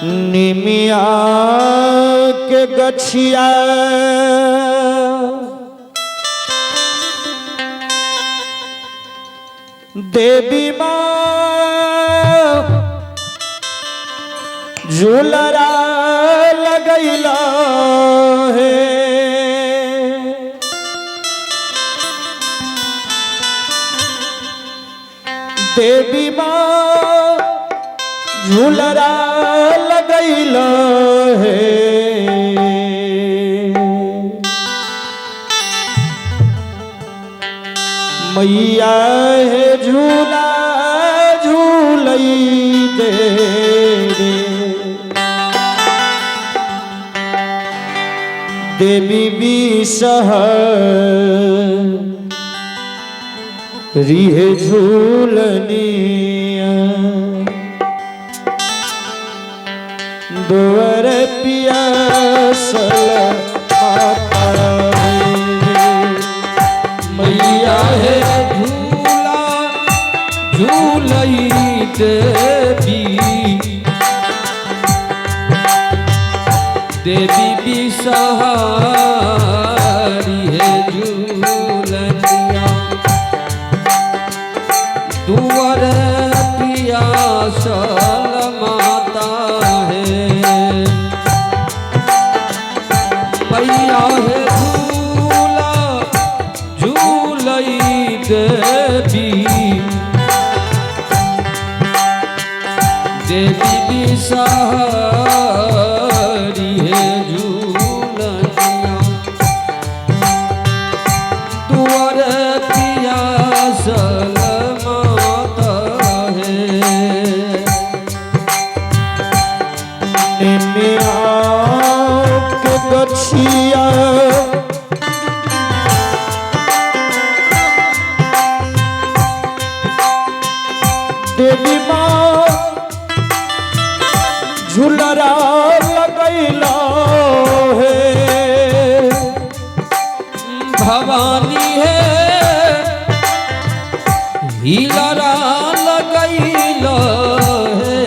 निमिया के गछिया देवी माँ झूलरा लगैला है। देवी माँ झूलरा लगैला है। मैया है झूला झूलई दे रे। देवी बिसहरी है झूलनिया। दोवर पियासल माता मैया है झूला झूलई देवी। देवी बिसहारी है झूलनिया। दुवर पियासल माता है। मैया है झूला झूलई देवी। देवी बिसहारी है झूलनिया। दुआर पियासल माता है। निमिया के गछिया देवी माँ झूलरा लगैला है। भवानी है हीलरा लगैला है।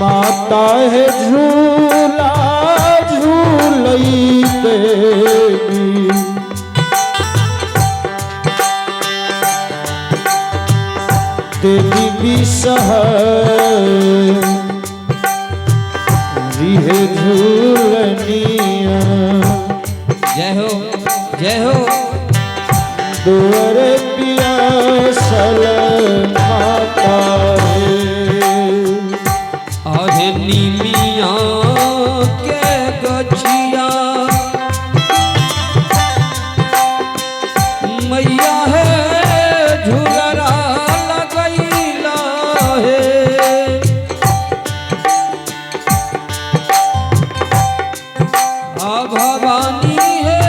माता है झूला झूलई देवी। देवी बिसहरी है झूलनिया। जय हो जय हो। दुवर पियासल माता है। आहे निमिया के गछिया मैया है झूलरा लगैला है। आ भवानी है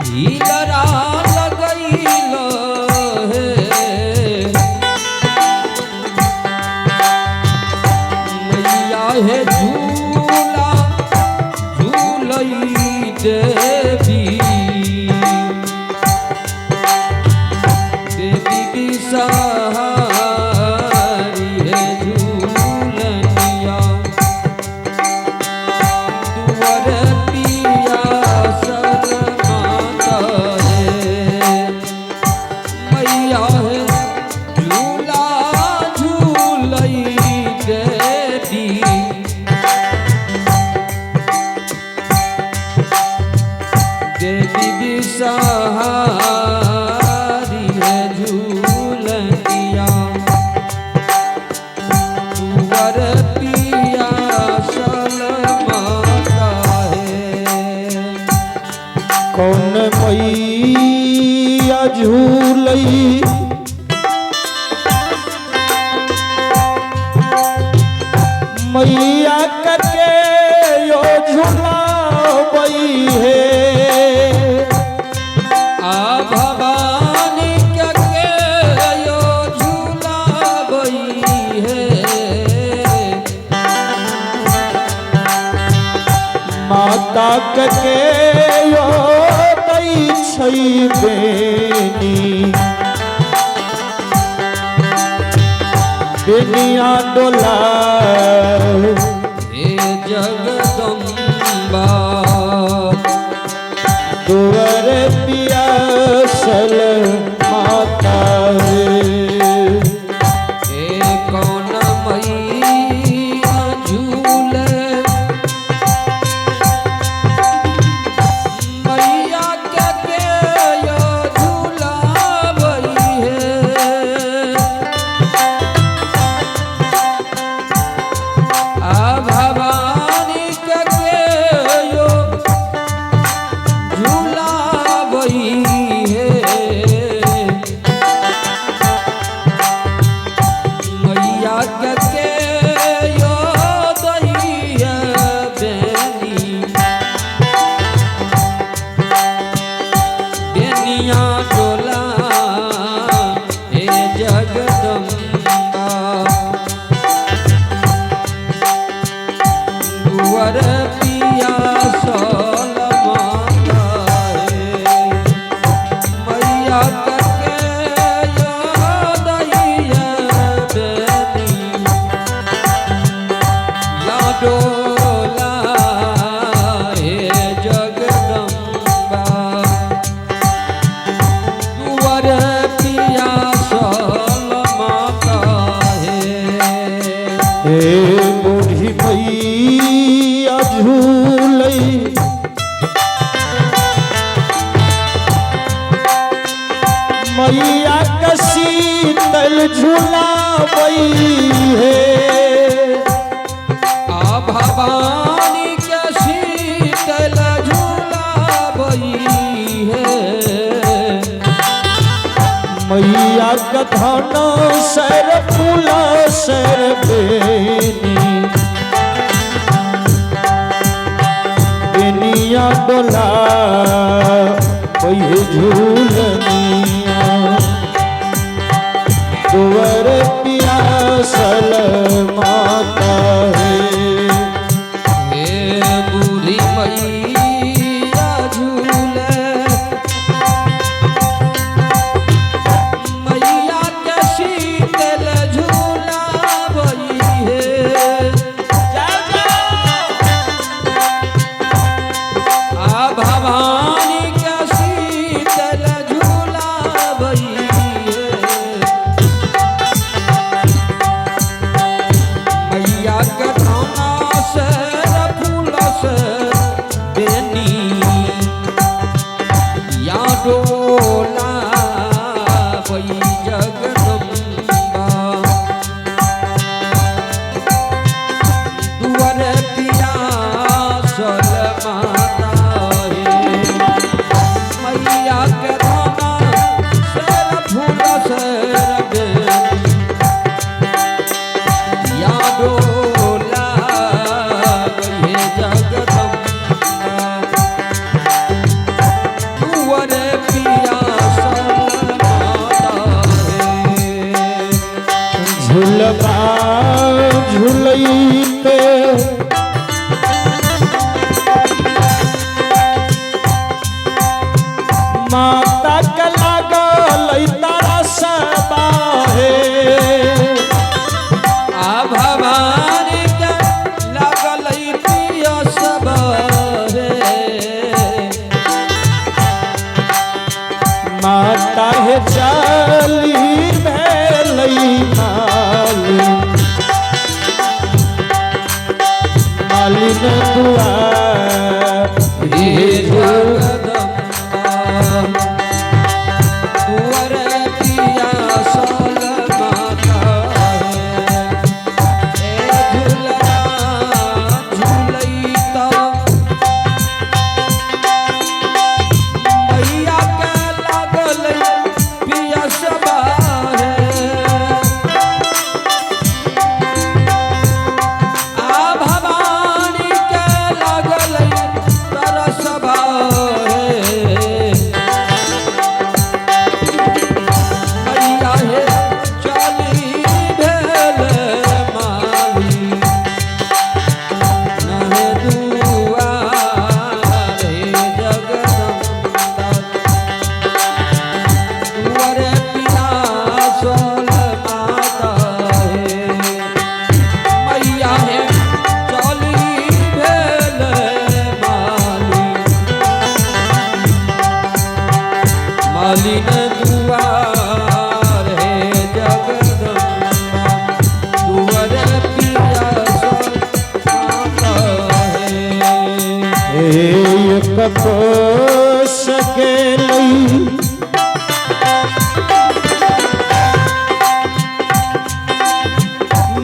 हीलरा लगैला है। मैया है झूला झूलई देवी। देवी बिसहारी है झूलनिया। दुआर पियासल माता है। मैया है झूला झूलई देवी। देवी बिसहारी है झूलनिया। दुवर पियासल माता है। कौन मैया झूलई मैया करके यो झूलावई है। आ भवानी के यो झूलावई है। माता के यो दै छै बेनी। बेनिया डोला हे जगदम्बा दुवर पियासल माता रे हे कौन मैया झूले मैया के यो झूलावई है आ भवानी के यो झूलावई है मैया के यो दहिया बेनी बेनिया डोला हे जगदम्बा दुवर पियासल माता हे मैया के यो दहिया बेनी या डोला हे जगदम्बा दुवर पियासल माता हे बूढ़ी मैया झूलई मैया का शीतल झूलावई है आ भवानी के शीतल झूलावई है मैया का धन सर फूला सर बेनी बेनिया डोला वही झूलनिया दुवर पियासल माता है हे बूढ़ी मैया झूले मैया के शीतल झूलावई है आ भवानी के शीतल झूलावई है मैया के थाना से फूल से बेनी या डोला वही जगदम्बा दुवर पियासल माता हे मैया के थाना से फूल से बेनी या डोला हे जगदम्बा दुवर पियासल माता हे झूलबा झूलते माता के लागल तारा सबा है आ भवानी के लागल पियसब हे माता है चली भेलई माली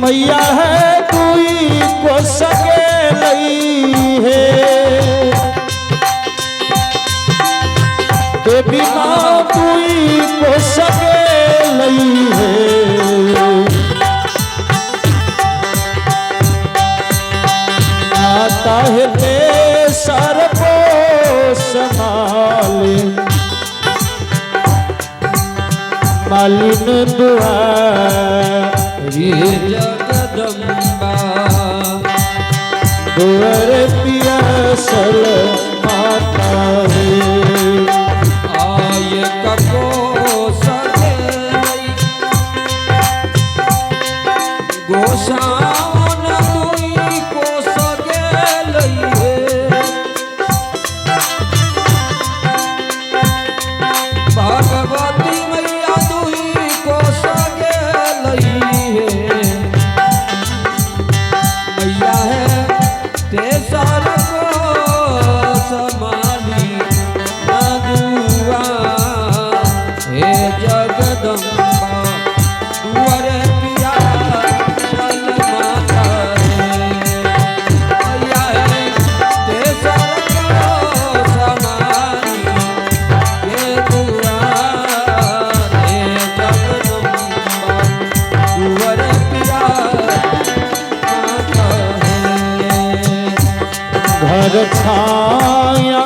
मैया है दुई को सगे लई है देवी माँ दुई को सगे लई है आता है ते सर को संभाले मालिन दुआरी जगदम्बा दुआर पियासल माता है आय कको सगे गोसावन दुई को सगे लइहे भगवती मैया दुई को सगे लइहे मैया है तेसर को समाली नदुआ हे जगदम्बा दुआरे पिया चल माता रे मैया है तेसर को समाली हे दुआर हे जगदम्बा दुआरे पिया माता रे घर छाया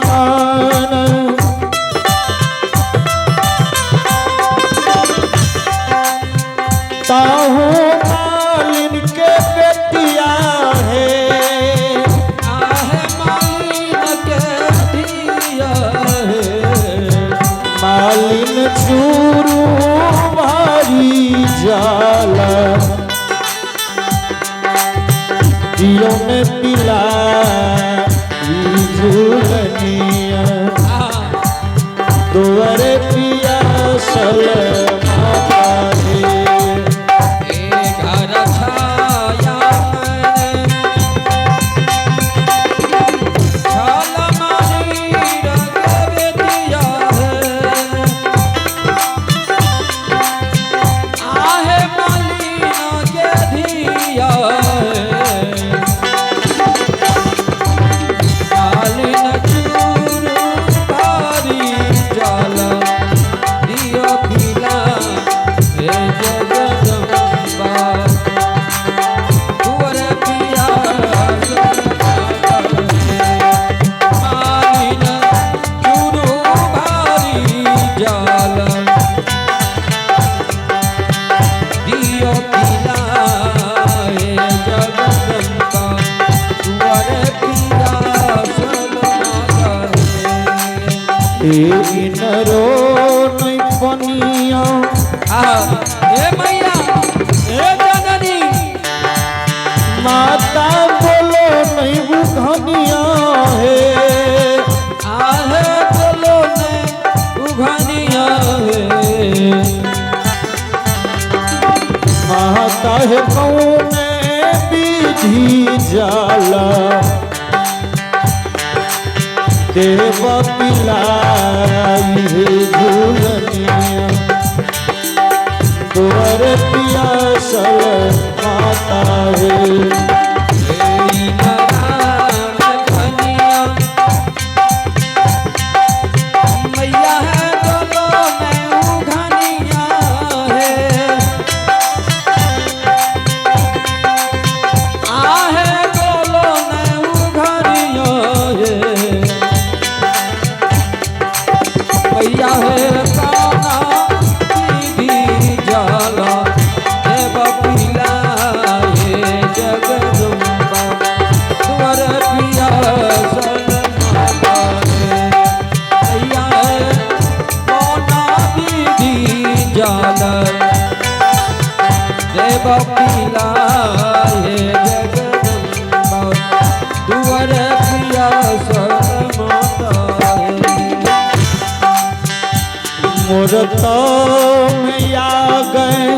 ताहू मालिन के बेटिया है आहे मालिन के दिया है मालिन चूरू भारी जाला दियों में पिला झूलनिया दुआरे पिया सल माता है घर छाया छाल मारी रंग दिया है आहे मालिन के दिया है मालिन चूरू भारी जाला दियो पिला हे जगदम्बा दुआरे पिया मालिन चूरू भारी जाला दियो पिला हे जगदम्बा दुआरे पिया माता ए नरो नहीं पनिया हे मैया हे जननी माता बोलो नहीं बुघनिया है आहे बोलो ने उघानिया है माता है कौने विधि जाला देव पिलाई है झूलनिया दुआर पिया सल माता है मैया है बोलो ने उघानिया है आहे बोलो ने उघानिया है मैया है काना दीदी जाला देव पिला हे जगदम्बा दुआर पिया सल माता रे मैया है काना दीदी जाला देव पिला हे जगदम्बा दुआर पिया सल माता रे मोर तो में आ गए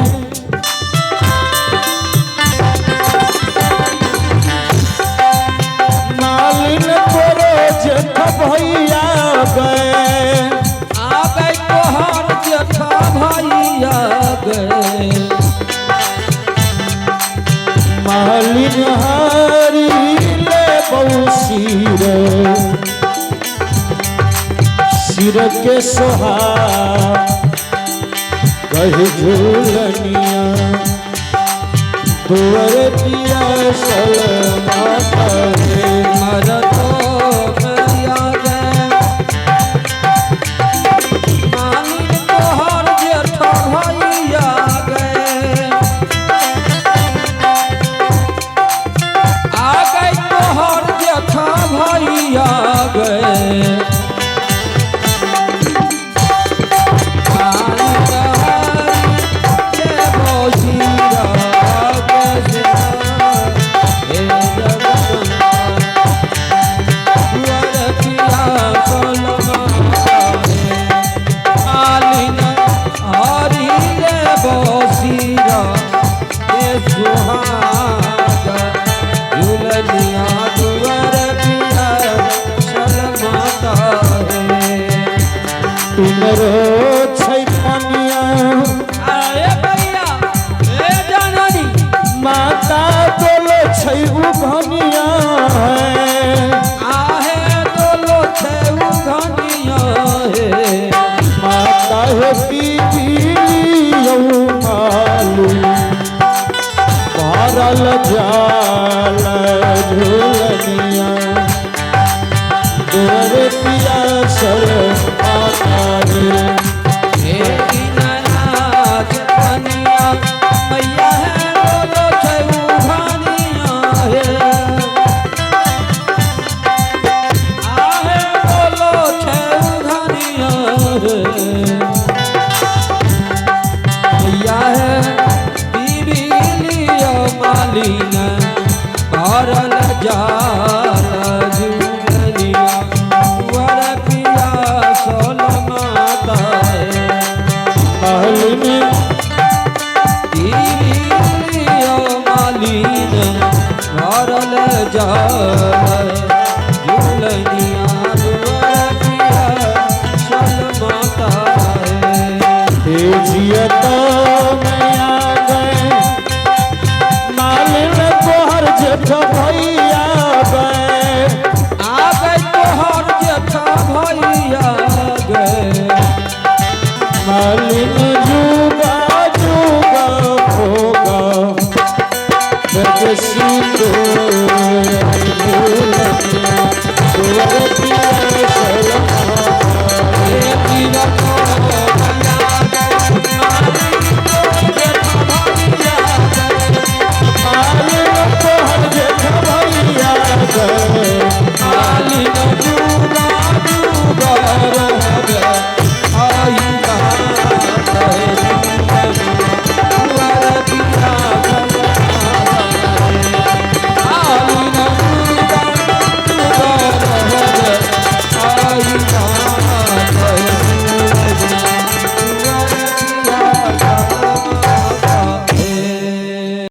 मालिन तोरो जेठ भैया गए आ गए तोहर जेठा भैया गए मालिनहारी ले बौसीर सिर के सोहाग कही झूलनिया दुवर पिया सल माता रे मरतो मैया गे मालिन तोहर जेठ भैया गे आ गई तोहर जेठ भैया गे तुमरो छै पनिया आए भैया ए जाननी माता बोलो छै उघनिया आहे दोलो छे उघनिया हे माता हे पीलियो मालू भरल जाल झूलनिया दुवर पिया सल माता रे हे दीनानाथ कनिया मैया है दोलो छे उघनिया हे आहे दोलो छे उघनिया हे मैया है बीबी लियो मालिन भरल जाल झूलनिया वर पिया सोल माता महल में मालिन भरल जाल